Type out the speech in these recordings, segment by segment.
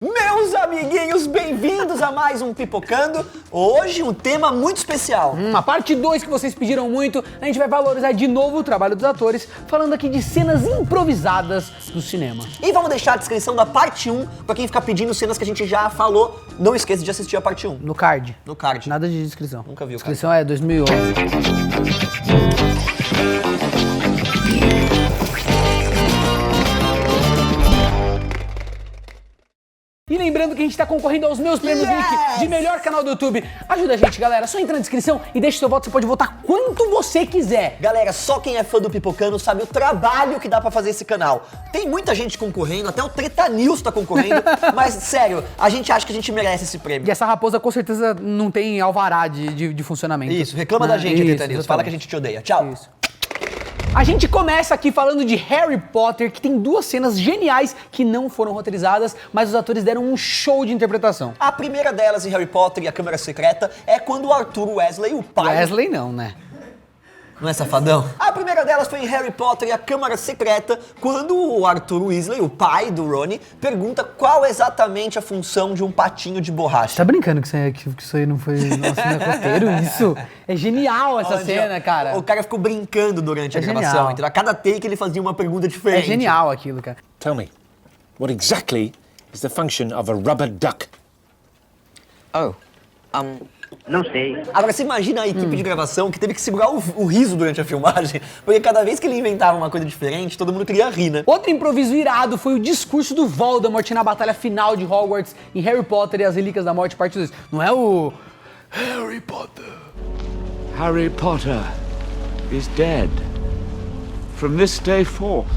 Meus amiguinhos, bem-vindos a mais um Pipocando. Hoje um tema muito especial. A parte 2 que vocês pediram muito, a gente vai valorizar de novo o trabalho dos atores, falando aqui de cenas improvisadas do cinema. E vamos deixar a descrição da parte 1 pra quem ficar pedindo cenas que a gente já falou. Não esqueça de assistir a parte 1. No card. No card. Nada de descrição. Nunca vi o card. Descrição é 2011. E lembrando que a gente tá concorrendo aos meus prêmios Nick de melhor canal do YouTube. Ajuda a gente, galera. Só entra na descrição e deixa seu voto. Você pode votar quanto você quiser. Galera, só quem é fã do Pipocando sabe o trabalho que dá pra fazer esse canal. Tem muita gente concorrendo, até o Treta News tá concorrendo. Mas, sério, a gente acha que a gente merece esse prêmio. E essa raposa com certeza não tem alvará de funcionamento. Isso, reclama da gente, Treta News. Fala que a gente te odeia. Tchau. Isso. A gente começa aqui falando de Harry Potter, que tem duas cenas geniais que não foram roteirizadas, mas os atores deram um show de interpretação. A primeira delas em Harry Potter e a Câmara Secreta é quando o Arthur Weasley, o pai... Weasley não, né? Não é safadão? A primeira delas foi em Harry Potter e a Câmara Secreta, quando o Arthur Weasley, o pai do Rony, pergunta qual exatamente a função de um patinho de borracha. Tá brincando que isso aí não foi nossa, não é roteiro? Isso é genial essa cena, cara. O cara ficou brincando durante a gravação, genial. entendeu? A cada take ele fazia uma pergunta É diferente. genial aquilo, cara. Tell me, what exactly is the function of a rubber duck? Não sei. Agora você imagina a equipe de gravação que teve que segurar o riso durante a filmagem, porque cada vez que ele inventava uma coisa diferente, todo mundo queria rir, né? Outro improviso irado foi o discurso do Voldemort na batalha final de Hogwarts em Harry Potter e as Relíquias da Morte, parte 2. Não é o... Harry Potter. Harry Potter is dead. From this day forth,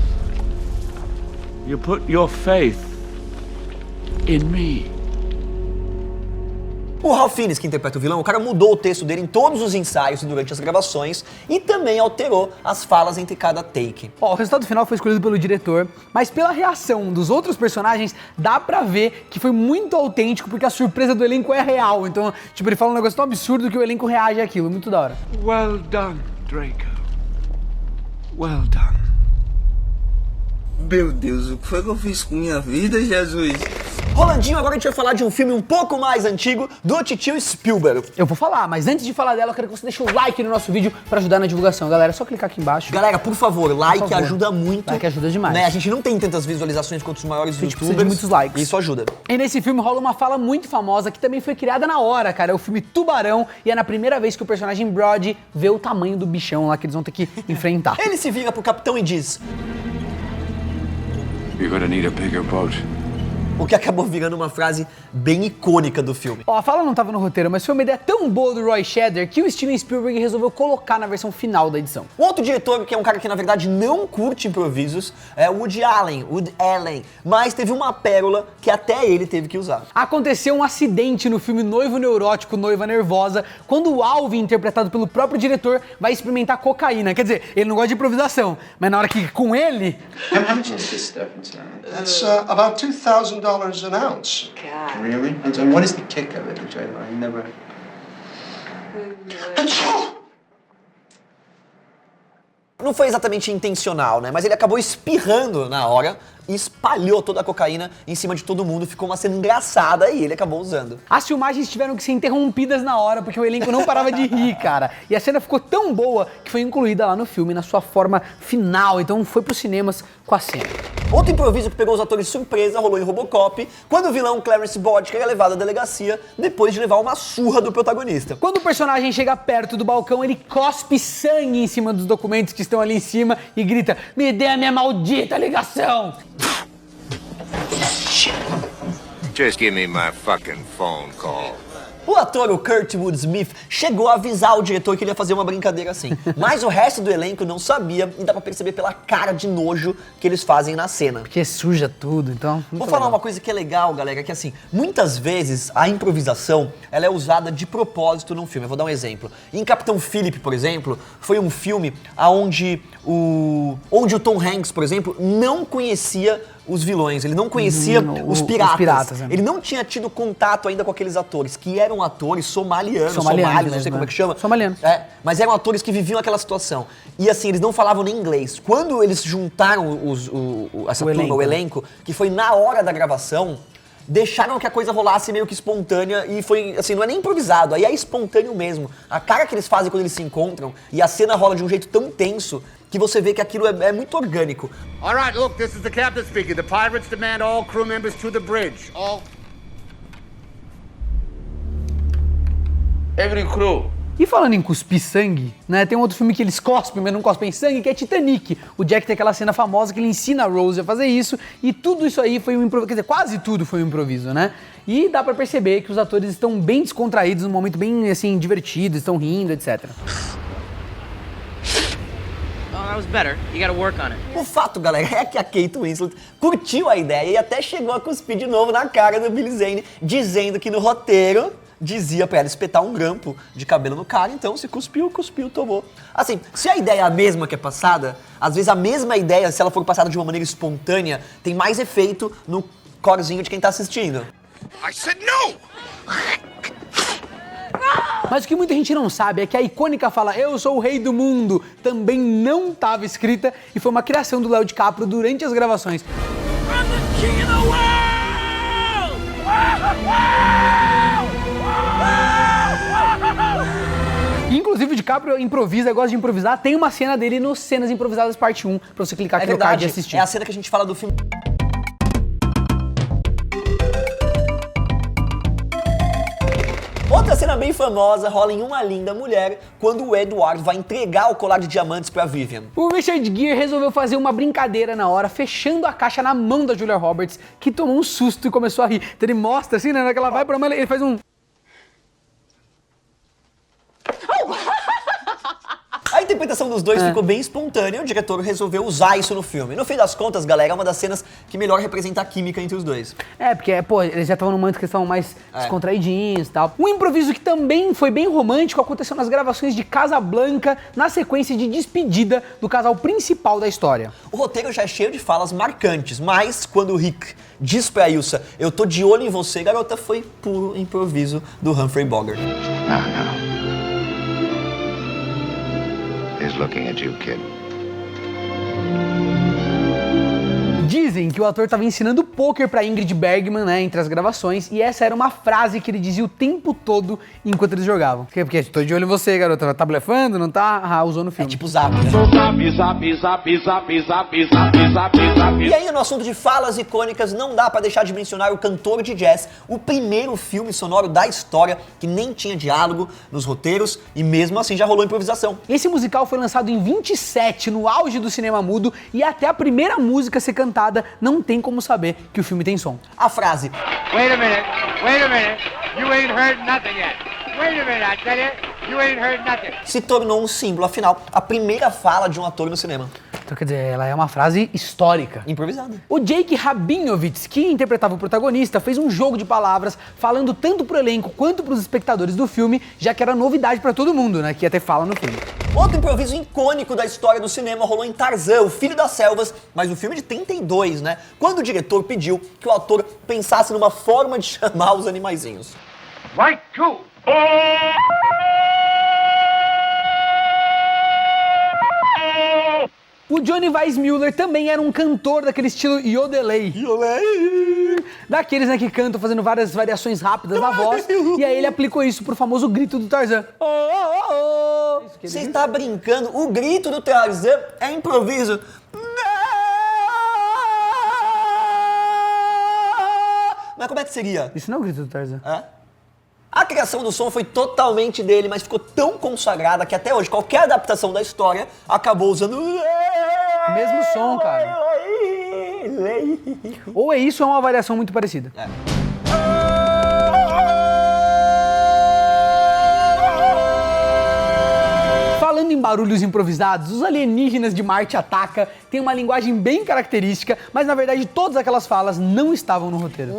you put your faith in me. O Ralph Fiennes, que interpreta o vilão, o cara mudou o texto dele em todos os ensaios e durante as gravações e também alterou as falas entre cada take. Ó, o resultado final foi escolhido pelo diretor, mas pela reação dos outros personagens, dá pra ver que foi muito autêntico, porque a surpresa do elenco é real. Então, tipo, ele fala um negócio tão absurdo que o elenco reage àquilo. Muito da hora. Well done, Draco. Well done. Meu Deus, o que foi que eu fiz com minha vida, Jesus? Rolandinho, agora a gente vai falar de um filme um pouco mais antigo do titio Spielberg. Eu vou falar, mas antes de falar dela, eu quero que você deixe o like no nosso vídeo pra ajudar na divulgação. Galera, é só clicar aqui embaixo. Galera, por favor, like Por favor. ajuda muito. Like ajuda demais. Né? A gente não tem tantas visualizações quanto os maiores gente precisa youtubers. de muitos likes. Isso ajuda. E nesse filme rola uma fala muito famosa que também foi criada na hora, cara. É o filme Tubarão e é na primeira vez que o personagem Brody vê o tamanho do bichão lá que eles vão ter que enfrentar. Ele se vira pro capitão e diz, You're gonna need a bigger boat. o que acabou virando uma frase bem icônica do filme. Ó, a fala não tava no roteiro, mas foi uma ideia tão boa do Roy Scheider que o Steven Spielberg resolveu colocar na versão final da edição. O outro diretor, que é um cara que na verdade não curte improvisos, é o Woody Allen, mas teve uma pérola que até ele teve que usar. Aconteceu um acidente no filme Noivo Neurótico, Noiva Nervosa, quando o Alvin, interpretado pelo próprio diretor, vai experimentar cocaína. Quer dizer, ele não gosta de improvisação, mas na hora que com ele... How much is this stuff in town? That's about $2,000 an ounce. Really? And what is the kick of it, which I never... Não foi exatamente intencional, né? Mas ele acabou espirrando na hora e espalhou toda a cocaína em cima de todo mundo. Ficou uma cena engraçada e ele acabou usando. As filmagens tiveram que ser interrompidas na hora, porque o elenco não parava de rir, cara. E a cena ficou tão boa que foi incluída lá no filme, na sua forma final. Então foi pros cinemas com a cena. Outro improviso que pegou os atores de surpresa rolou em Robocop, quando o vilão Clarence Boddicker é levado à delegacia depois de levar uma surra do protagonista. Quando o personagem chega perto do balcão, ele cospe sangue em cima dos documentos que estão ali em cima e grita: "Me dê a minha maldita ligação!" Just give me my fucking phone call. O ator, o Kurtwood Smith, chegou a avisar o diretor que ele ia fazer uma brincadeira assim. Mas o resto do elenco não sabia e dá pra perceber pela cara de nojo que eles fazem na cena. Porque suja tudo, então... Vou falar uma coisa que é legal, galera, que assim, muitas vezes a improvisação, ela é usada de propósito num filme. Eu vou dar um exemplo. Em Capitão Phillip, por exemplo, foi um filme onde o Tom Hanks, por exemplo, não conhecia os vilões, ele não conhecia os piratas. Né? Ele não tinha tido contato ainda com aqueles atores, que eram atores somálios, não sei como é que chama. Somalianos. É, mas eram atores que viviam aquela situação. E assim, eles não falavam nem inglês. Quando eles juntaram o elenco, que foi na hora da gravação, deixaram que a coisa rolasse meio que espontânea e foi, assim, não é nem improvisado, aí é espontâneo mesmo. A cara que eles fazem quando eles se encontram e a cena rola de um jeito tão tenso que você vê que aquilo é muito orgânico. All right, look, this is the captain speaking. The pirates demand all crew members to the bridge. All... Every crew. E falando em cuspir sangue, né, tem um outro filme que eles cospem, mas não cospem sangue, que é Titanic. O Jack tem aquela cena famosa que ele ensina a Rose a fazer isso, e tudo isso aí foi um improviso, quer dizer, quase tudo foi um improviso, né? E dá pra perceber que os atores estão bem descontraídos, num momento bem, assim, divertido, estão rindo, etc. O fato, galera, é que a Kate Winslet curtiu a ideia e até chegou a cuspir de novo na cara do Billy Zane, dizendo que no roteiro dizia pra ela espetar um grampo de cabelo no cara, então se cuspiu, tomou. Assim, se a ideia é a mesma que é passada, às vezes a mesma ideia, se ela for passada de uma maneira espontânea, tem mais efeito no corzinho de quem tá assistindo. I said no! Mas o que muita gente não sabe é que a icônica fala "Eu sou o rei do mundo" também não estava escrita e foi uma criação do Léo DiCaprio durante as gravações. Inclusive o DiCaprio improvisa, gosta de improvisar. Tem uma cena dele no Cenas Improvisadas parte 1, pra você clicar aqui no card e assistir. É a cena que a gente fala do filme. Outra cena bem famosa rola em Uma Linda Mulher, quando o Edward vai entregar o colar de diamantes pra Vivian. O Richard Gere resolveu fazer uma brincadeira na hora, fechando a caixa na mão da Julia Roberts, que tomou um susto e começou a rir. Então ele mostra assim, né, na hora que ela vai pra mão, ele faz um... A interpretação dos dois ficou bem espontânea e o diretor resolveu usar isso no filme. No fim das contas, galera, é uma das cenas que melhor representa a química entre os dois. É, porque, pô, eles já estavam num momento que eles estavam mais descontraidinhos e tal. Um improviso que também foi bem romântico aconteceu nas gravações de Casablanca, na sequência de despedida do casal principal da história. O roteiro já é cheio de falas marcantes, mas quando o Rick diz pra Ilsa, "Eu tô de olho em você, garota", foi puro improviso do Humphrey Bogart. No. He's looking at you, kid. Dizem que o ator estava ensinando pôquer pra Ingrid Bergman, né, entre as gravações, e essa era uma frase que ele dizia o tempo todo enquanto eles jogavam. Porque tô de olho em você, garota. Tá blefando? Não tá? Ah, usou no filme. É tipo zap, né? E aí, no assunto de falas icônicas, não dá pra deixar de mencionar o Cantor de Jazz, o primeiro filme sonoro da história que nem tinha diálogo nos roteiros e mesmo assim já rolou improvisação. Esse musical foi lançado em 27, no auge do cinema mudo, e até a primeira música ser cantada não tem como saber que o filme tem som. A frase Wait a minute, you ain't heard nothing yet. Wait a minute, I tell you ain't heard nothing. se tornou um símbolo, afinal, a primeira fala de um ator no cinema. Então, quer dizer, ela é uma frase histórica. Improvisada. O Jake Rabinowitz, que interpretava o protagonista, fez um jogo de palavras falando tanto pro elenco quanto pros espectadores do filme, já que era novidade pra todo mundo, né, que ia ter fala no filme. Outro improviso icônico da história do cinema rolou em Tarzan, o Filho das Selvas, mas o filme de 32, né? Quando o diretor pediu que o ator pensasse numa forma de chamar os animaizinhos. Right, two. O Johnny Weissmuller também era um cantor daquele estilo yodelay. Daqueles, né, que cantam fazendo várias variações rápidas na voz. E aí ele aplicou isso pro famoso grito do Tarzan. Oh, oh, oh. Você está brincando? O grito do Tarzan é improviso. Mas como é que seria? Isso não é o grito do Tarzan. É? A criação do som foi totalmente dele, mas ficou tão consagrada que até hoje qualquer adaptação da história acabou usando o mesmo som, cara. Ou é isso ou é uma variação muito parecida. É. Falando em barulhos improvisados, os alienígenas de Marte Ataca têm uma linguagem bem característica, mas na verdade todas aquelas falas não estavam no roteiro.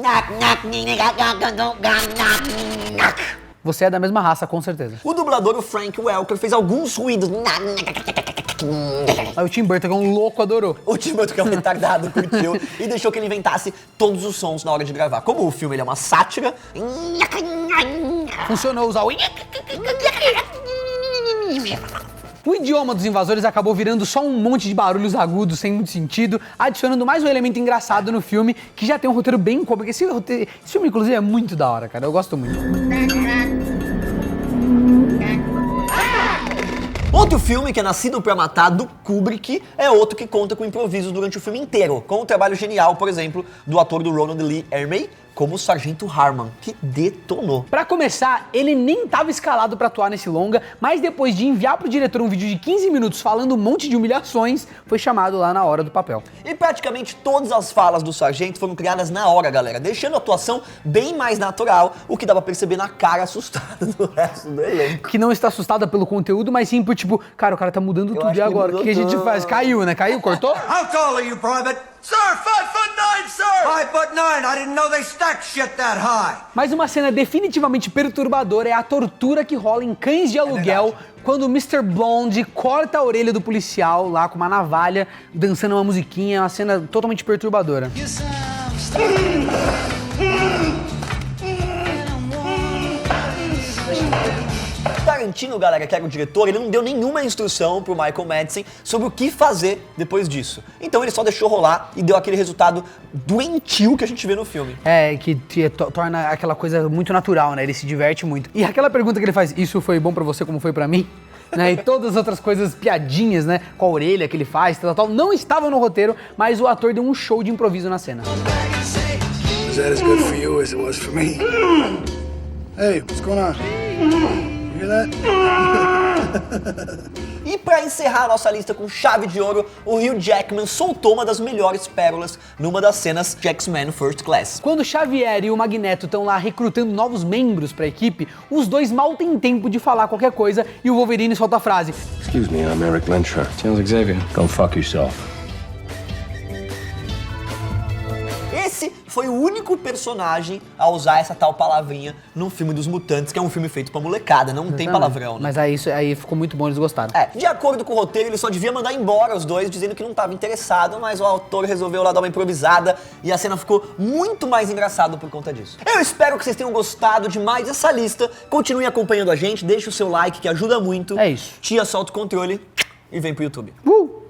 Você é da mesma raça, com certeza. O dublador, o Frank Welker, fez alguns ruídos. Aí o Tim Burton, que é um louco, adorou. O Tim Burton, que é um retardado, curtiu e deixou que ele inventasse todos os sons na hora de gravar. Como o filme ele é uma sátira, funcionou usar o... O idioma dos invasores acabou virando só um monte de barulhos agudos sem muito sentido, adicionando mais um elemento engraçado no filme, que já tem um roteiro bem cômico. Esse filme, inclusive, é muito da hora, cara. Eu gosto muito. Outro filme que é Nascido pra Matar, do Kubrick, é outro que conta com improvisos durante o filme inteiro, com o trabalho genial, por exemplo, do ator do Ronald Lee Ermey, como o Sargento Harman, que detonou. Pra começar, ele nem tava escalado pra atuar nesse longa, mas depois de enviar pro diretor um vídeo de 15 minutos falando um monte de humilhações, foi chamado lá na hora do papel. E praticamente todas as falas do Sargento foram criadas na hora, galera, deixando a atuação bem mais natural, o que dá pra perceber na cara assustada do resto do elenco. Que não está assustada pelo conteúdo, mas sim por tipo, cara, o cara tá mudando tudo, e agora? O que a gente faz? Caiu, né? Caiu? Cortou? How tall are you, Private? Sir, 5'9", sir! 5'9", I didn't know they stacked shit that high. Mas uma cena definitivamente perturbadora é a tortura que rola em Cães de Aluguel, quando o Mr. Blonde corta a orelha do policial lá com uma navalha, dançando uma musiquinha, uma cena totalmente perturbadora. Tarantino, galera, que era o diretor, ele não deu nenhuma instrução pro Michael Madsen sobre o que fazer depois disso. Então ele só deixou rolar e deu aquele resultado doentio que a gente vê no filme. É, que torna aquela coisa muito natural, né? Ele se diverte muito. E aquela pergunta que ele faz, isso foi bom pra você como foi pra mim? Né? E todas as outras coisas, piadinhas, né? Com a orelha que ele faz, tal, não estavam no roteiro, mas o ator deu um show de improviso na cena. Is that as good for you as it was for me? Hey, what's going on? E pra encerrar a nossa lista com chave de ouro, o Hugh Jackman soltou uma das melhores pérolas numa das cenas de X-Men First Class. Quando o Xavier e o Magneto estão lá recrutando novos membros pra equipe, os dois mal têm tempo de falar qualquer coisa e o Wolverine solta a frase: Excuse me, I'm Eric Lenstra. Charles Xavier. Go fuck yourself. Esse foi o único personagem a usar essa tal palavrinha num filme dos Mutantes, que é um filme feito pra molecada, não tem palavrão, né? Mas aí ficou muito bom, eles gostaram. De acordo com o roteiro, ele só devia mandar embora os dois, dizendo que não estava interessado, mas o autor resolveu lá dar uma improvisada e a cena ficou muito mais engraçada por conta disso. Eu espero que vocês tenham gostado demais dessa lista, continuem acompanhando a gente, deixe o seu like que ajuda muito. É isso. Tia, solta o controle e vem pro YouTube.